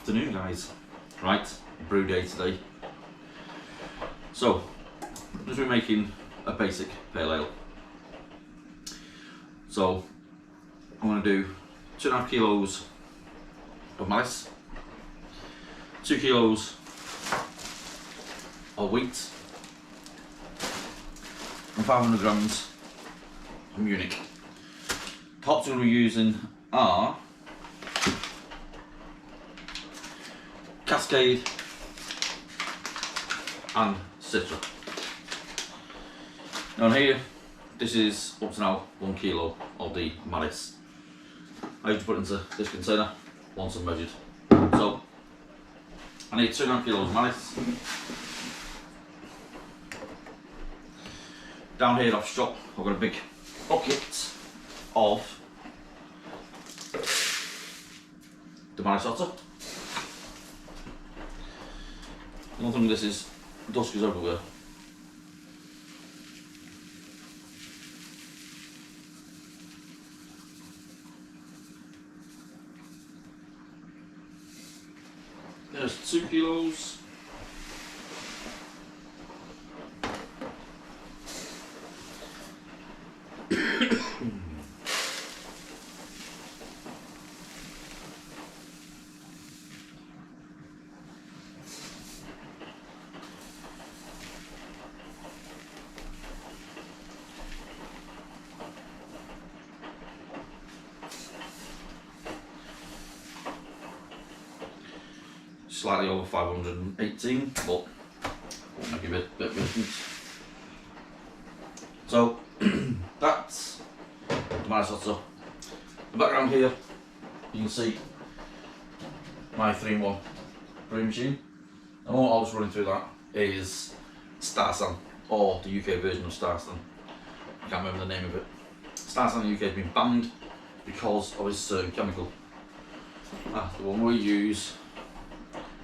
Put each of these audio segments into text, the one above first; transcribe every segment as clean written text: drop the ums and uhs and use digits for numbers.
Afternoon, guys. Right, brew day today. So, I'm just making a basic pale ale. So, I'm going to do 2.5 kilos of malice, 2 kilos of wheat, and 500 grams of Munich. The hops I'm going to be using are Cascade and Citra. Now here, this is up to now 1 kilo of the malice. I have to put it into this container once I've measured. So I need 2.5 kilos of malice. Down here off shop, I've got a big bucket of the malice otter. I don't think this is dusk is everywhere. There's 2 kilos. Slightly over 518, but maybe a bit different. So that's the malice otter. The background here, you can see my 3-in-1 brewing machine. And what I was running through that is Starsan, or the UK version of Starsan. I can't remember the name of it. Starsan in the UK has been banned because of its certain chemical. The one we use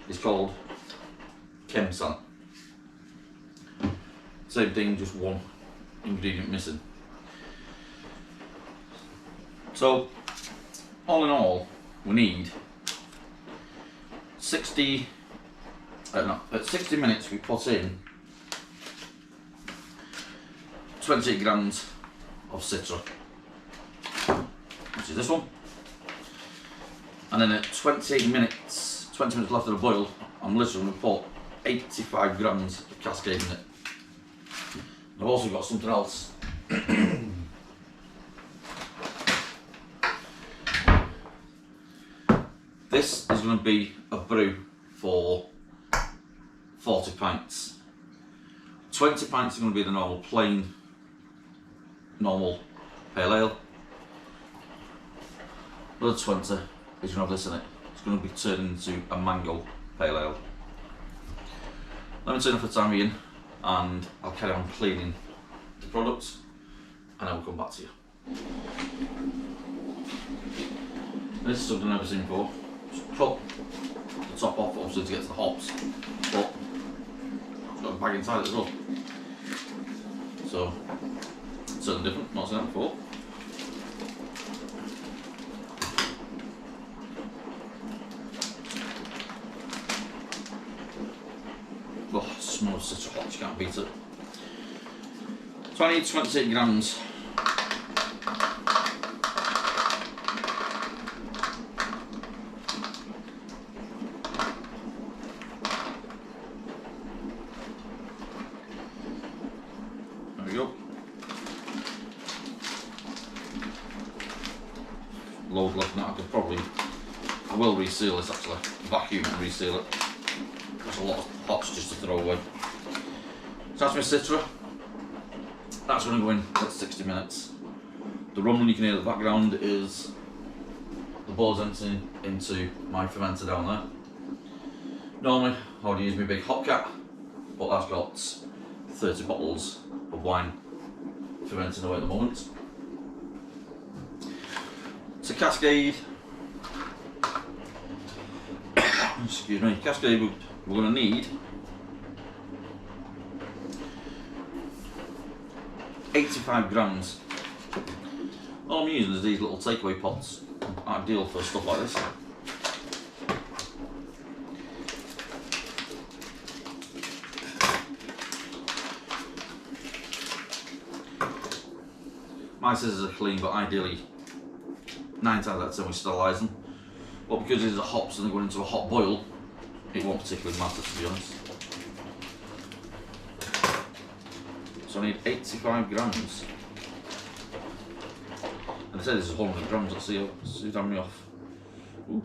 is called Chemsan. Same thing, just one ingredient missing. So, all in all, we need 60. At 60 minutes, we put in 28 grams of Citra, which is this one, and then at 20 minutes left of the boil, I'm literally going to put 85 grams of Cascade in it. I've also got something else. This is going to be a brew for 40 pints. 20 pints are going to be the normal pale ale. Another 20 is going to have this in it. It's going to be turned into a mango pale ale. Let me turn off the time in and I'll carry on cleaning the products and I will come back to you. This is something I've never seen before. Just cut the top off, obviously, to get to the hops, but it's got a bag inside it as well. So, something different, not seen that before. Oh, it smells such a hot, you can't beat it. So I need 28 grams. There we go. Load left now. I will reseal this actually. Vacuum and reseal it. There's a lot of hops just to throw away. So that's my Citra. That's going to go in at 60 minutes. The rumbling you can hear in the background is the boilers emptying into my fermenter down there. Normally I would use my big Hopcat, but that's got 30 bottles of wine fermenting away at the moment. To cascade, excuse me, cascade we're going to need 85 grams. All I'm using is these little takeaway pots, ideal for stuff like this. My scissors are clean, but ideally 9 times out of 10 we sterilise them. But because these are hops and they're going into a hot boil, it won't particularly matter, to be honest. So I need 85 grams. And I said this is 100 grams, let's see how many off. Ooh.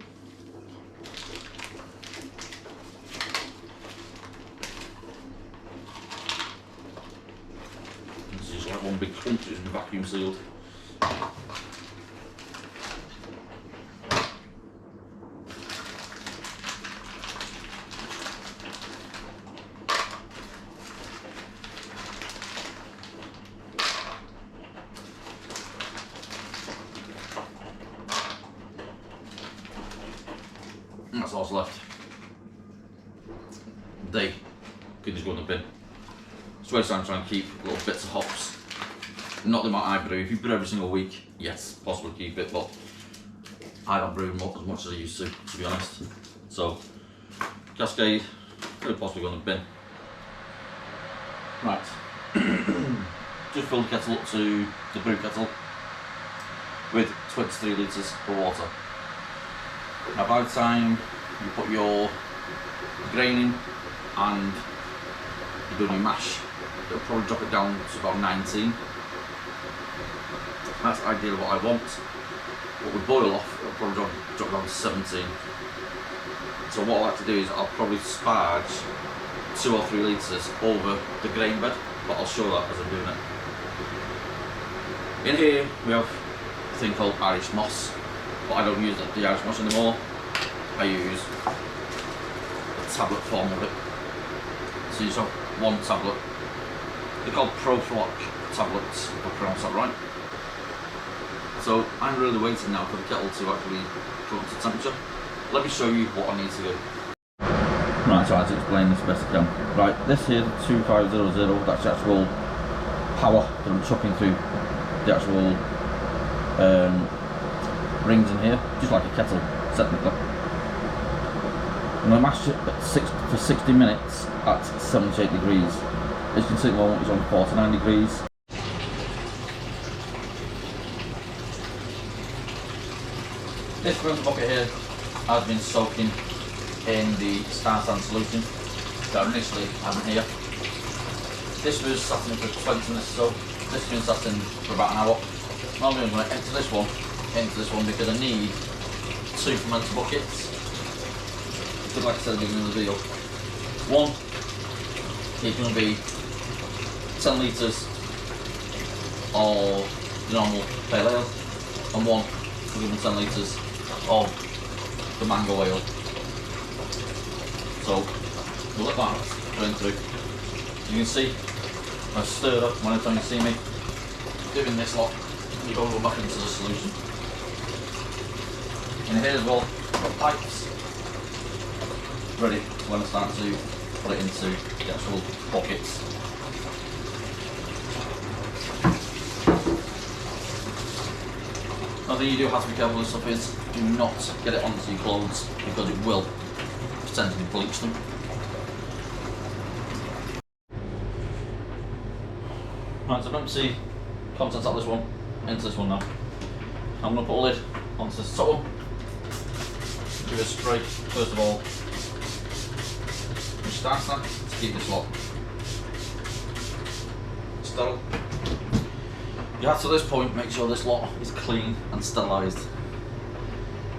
This is just like one big clump, it's been vacuum sealed. And that's all that's left. They can just go in the bin. So I'm trying to keep little bits of hops. Not the amount I brew. If you brew every single week, yes, possibly keep it, but I don't brew as much as I used to be honest. So, cascade, could possibly go in the bin. Right. Just fill the kettle up to the brew kettle with 23 litres of water. Now by the time you put your grain in and you're doing your mash, it'll probably drop it down to about 19. That's ideally what I want. What we boil off, it'll probably drop down to 17. So what I like to do is I'll probably sparge 2 or 3 litres over the grain bed, but I'll show that as I'm doing it. In here we have a thing called Irish moss, but I don't use the Irish moss anymore. I use a tablet form of it. So you just have 1 tablet. They're called Pro-Flock tablets, if I pronounce that right. So I'm really waiting now for the kettle to actually come up to temperature. Let me show you what I need to do. Right, so I have to explain this best I can. Right, this here, 2500, that's the actual power that I'm chucking through the actual rings in here, just like a kettle, technically. I'm going to mash it for 60 minutes at 78 degrees. As you can see at the moment it's on 49 degrees. This fermenter bucket here has been soaking in the Starsan solution that initially had in here. This was sat in for 20 minutes or so. This has been sat in for about an hour. Normally I'm going to empty this one into this one because I need 2 fermenter buckets. But like I said at the beginning of the video, one is going to be 10 litres of normal pale ale, and one will give me 10 litres of the mango ale. So we'll let that drain through. You can see I stirred up when you see me doing this lot. You go back into the solution. In here as well, I've got pipes ready when I start to put it into the actual buckets. Another thing you do have to be careful with stuff is do not get it onto your clothes because it will potentially bleach them. Right, so I've emptied contents out of this one into this one now. I'm going to put a lid onto this top one. Give it a spray first of all. Starts that to keep this lot sterile. You have to this point make sure this lot is clean and sterilised.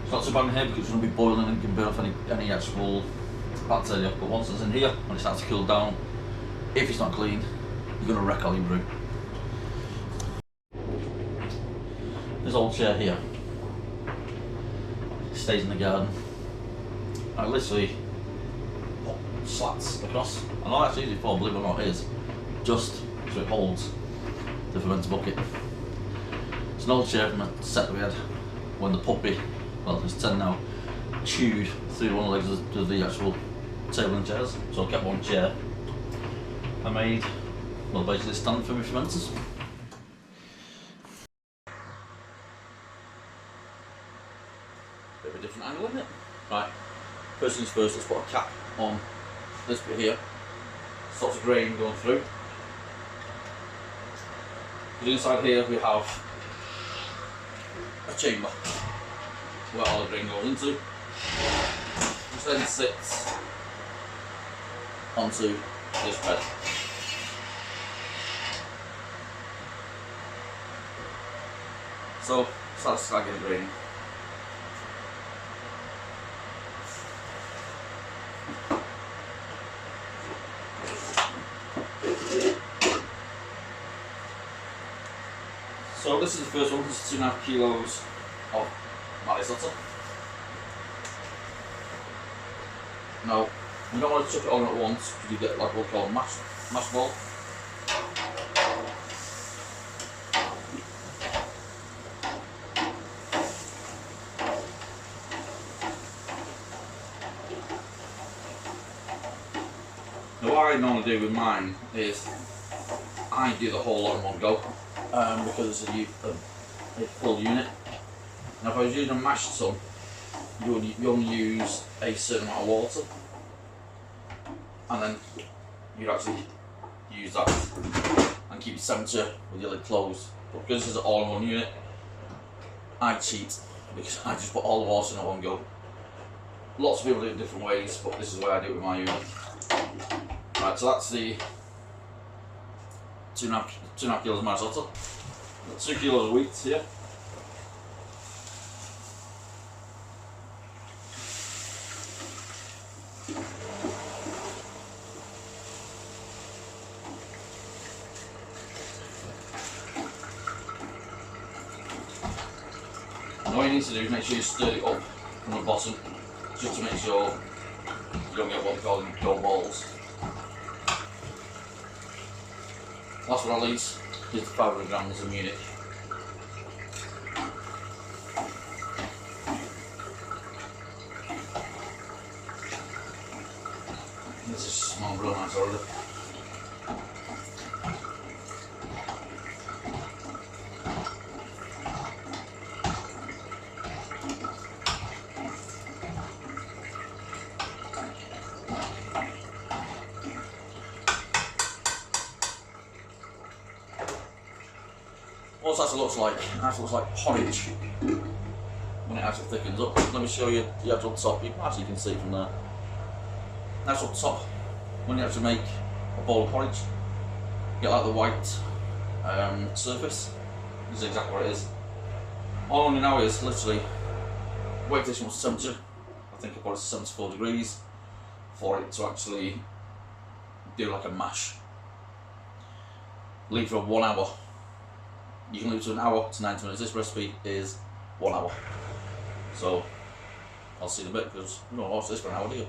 It's not so bad in here because it's going to be boiling and can burn off any actual bacteria, but once it's in here, when it starts to cool down, if it's not clean, you're going to wreck all your brew. this old chair here stays in the garden. I literally put slats across, and all that's used for, believe it or not, is just so it holds the fermenter bucket. It's an old chair from a set that we had when the puppy, well it's 10 now, chewed through one of the legs of the actual table and chairs. So I kept one chair. I made, well, basically a stand for my fermenters. Bit of a different angle, isn't it? Right, first things first, let's put a cap on this bit here. Stops the grain going through. And inside here we have a chamber where all the grain goes into, which then sits onto this bed. So start snagging the grain. So this is the first one. This is 2.5 kilos of butter. Now, you don't want to chuck it on at once because you get like what we call a mash ball. Now what I normally do with mine is I do the whole lot in one go because it's a full unit. Now if I was using a mashed tun, you only use a certain amount of water, and then you'd actually use that and keep your temperature with your lid closed. But because this is an all in one unit, I cheat because I just put all the water in at one go. Lots of people do it different ways, but this is the way I do it with my unit. Right, so that's the 2.5 kilos of risotto. 2 kilos of wheat here. And all you need to do is make sure you stir it up from the bottom, just to make sure you don't get what we call dough balls. Last but not least is the 500 grams of Munich. This is smelling real nice already. What this actually looks like porridge when it actually thickens up. Let me show you the actual top. You can see it from there. The actual top, when you actually make a bowl of porridge, you get like the white surface. This is exactly what it is. All I need now is literally wait for this one's temperature. I think about 74 degrees for it to actually do like a mash. Leave for 1 hour. You can leave it to an hour to 90 minutes. This recipe is 1 hour. So I'll see you in a bit because you don't watch this for an hour, do you?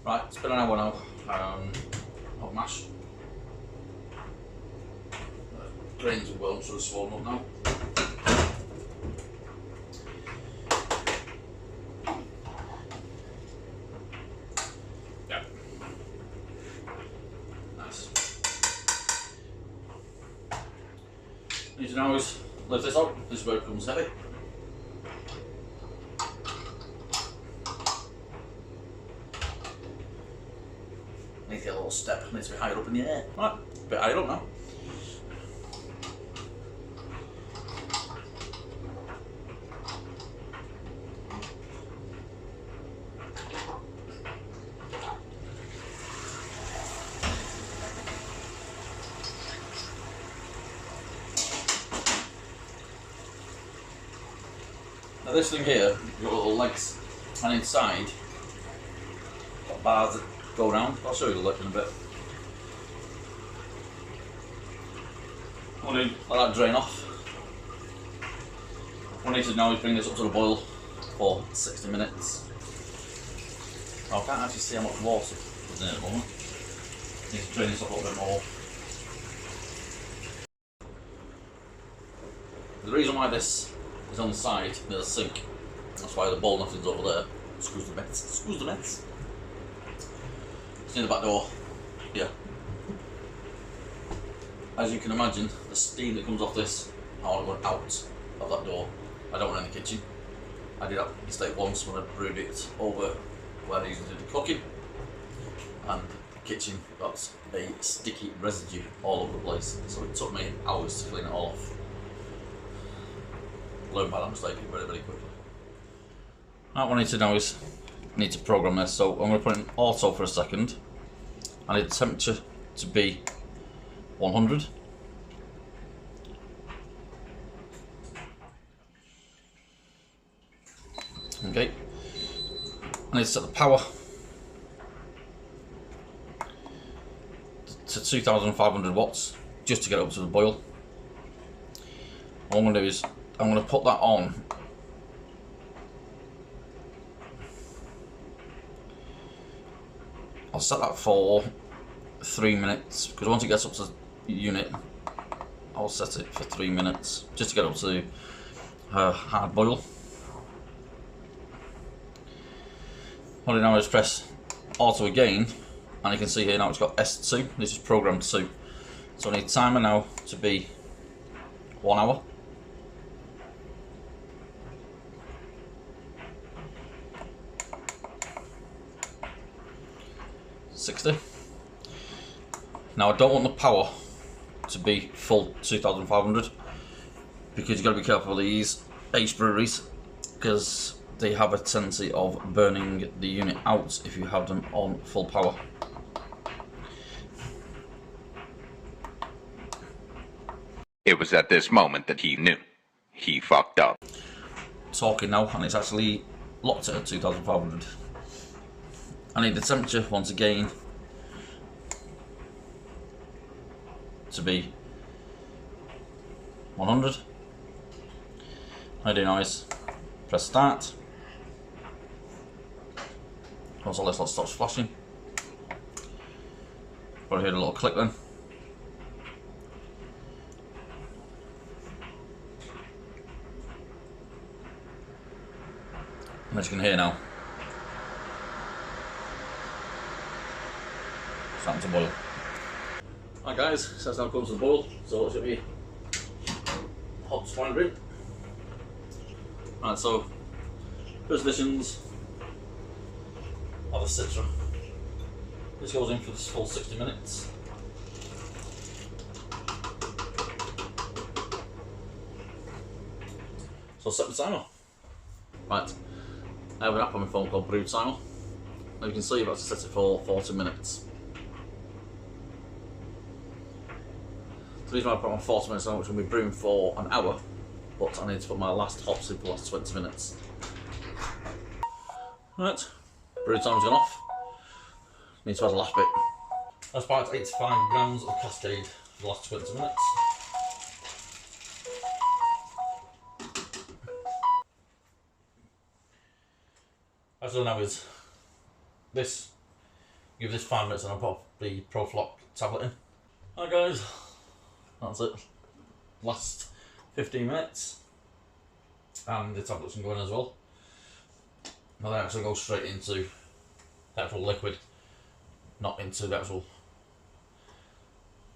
Right, it's been an hour now of mash. Grains are well sort of swollen up now. Yeah. Nice. What you need to now is lift this out. This is where it becomes heavy. Needs to get a little step, needs to be higher up in the air. Right, a bit higher up now. this thing here, you've got little legs, and inside, got bars that go around. I'll show you the lip in a bit. I'm going to let that drain off. What I need to do now is bring this up to the boil for 60 minutes. I can't actually see how much water is in it at the moment. I need to drain this up a little bit more. The reason why this is on the side near the sink, that's why the bowl nothing's over there. Screws the bits. Screws the bits. It's near the back door. Yeah. As you can imagine, the steam that comes off this, I want to go out of that door. I don't want it in the kitchen. I did that mistake once when I brewed it over where I usually do the cooking, and the kitchen got a sticky residue all over the place, so it took me hours to clean it all off. Learned by that mistake very, very quickly. What I need to know is, I need to program this, so I'm going to put it in auto for a second. I need the temperature to be 100. Okay, I need to set the power to 2,500 watts just to get up to the boil. All I'm going to do is I'm going to put that on I'll set that for 3 minutes, because once it gets up to the unit I'll set it for 3 minutes just to get up to hard boil. What I do now is press auto again, and you can see here now it's got S2, this is program 2. So I need timer now to be 1 hour. $60. Now I don't want the power to be full 2,500, because you've got to be careful with these H breweries, because they have a tendency of burning the unit out if you have them on full power. It was at this moment that he knew. He fucked up. Talking now, and it's actually locked at 2,500. I need the temperature once again to be 100. I do now is press start. Also, let's not stop flashing. Probably heard a little click then. And as you can hear now, starting to boil. Right guys, so it's now come to the boil, so it should be hot swine drink. Right, so first additions of a citra. This goes in for this full 60 minutes. So set the timer. Right, I have an app on my phone called Brew Timer. Now you can see I've got to set it for 40 minutes. The reason why I put on 40 minutes now, which will be brewing for an hour, but I need to put my last hops in for the last 20 minutes. Right, brew timer's gone off. Need to add the last bit. That's about 85 grams of Cascade for the last 20 minutes. What I've done now is this, give this 5 minutes and I'll put the Proflock tablet in. Alright guys, that's it. Last 15 minutes. And the tablets can go in as well. Now they actually go straight into the actual liquid, not into the actual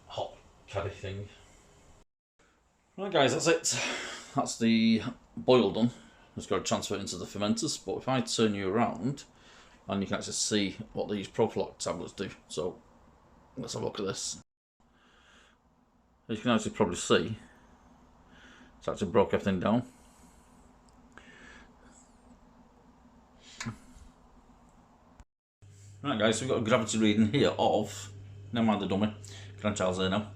hot caddy thing. Right guys, that's it. That's the boil done. Just got to transfer it into the fermenters, but if I turn you around, and you can actually see what these Proflock tablets do. So let's have a look at this. As you can actually probably see, it's actually broke everything down. Right guys, so we've got a gravity reading here of, never mind the dummy, grandchild's there now.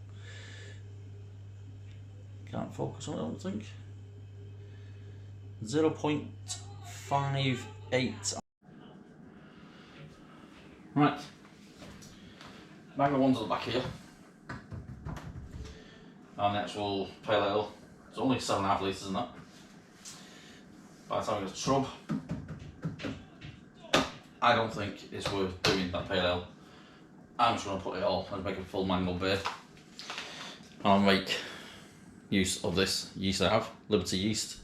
Can't focus on it, I don't think. 0.58. Right, mango one's at the back here, and the actual pale ale, it's only 7.5 litres in that. By the time we get to shrub, I don't think it's worth doing that pale ale. I'm just going to put it all and make a full mango beer. And I'll make use of this yeast I have, Liberty yeast.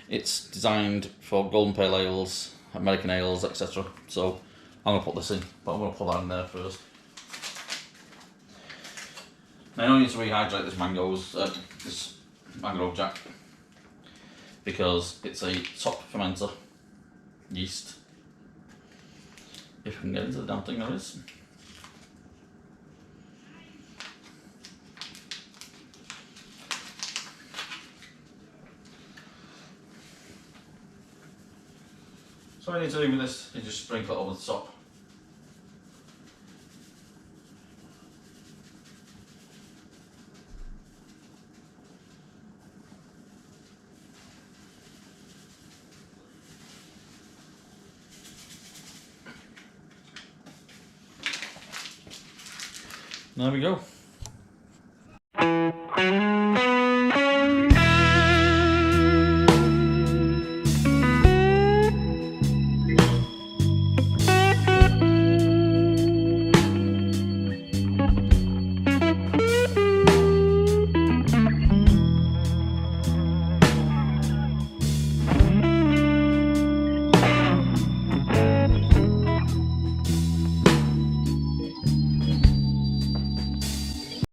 It's designed for golden pale ales, American ales, etc. So I'm going to put this in, but I'm going to put that in there first. Now I need to rehydrate this this mango jack, because it's a top fermenter yeast. If we can get into the damn thing, there is. So what I need to do with this is just sprinkle it over the top. There we go.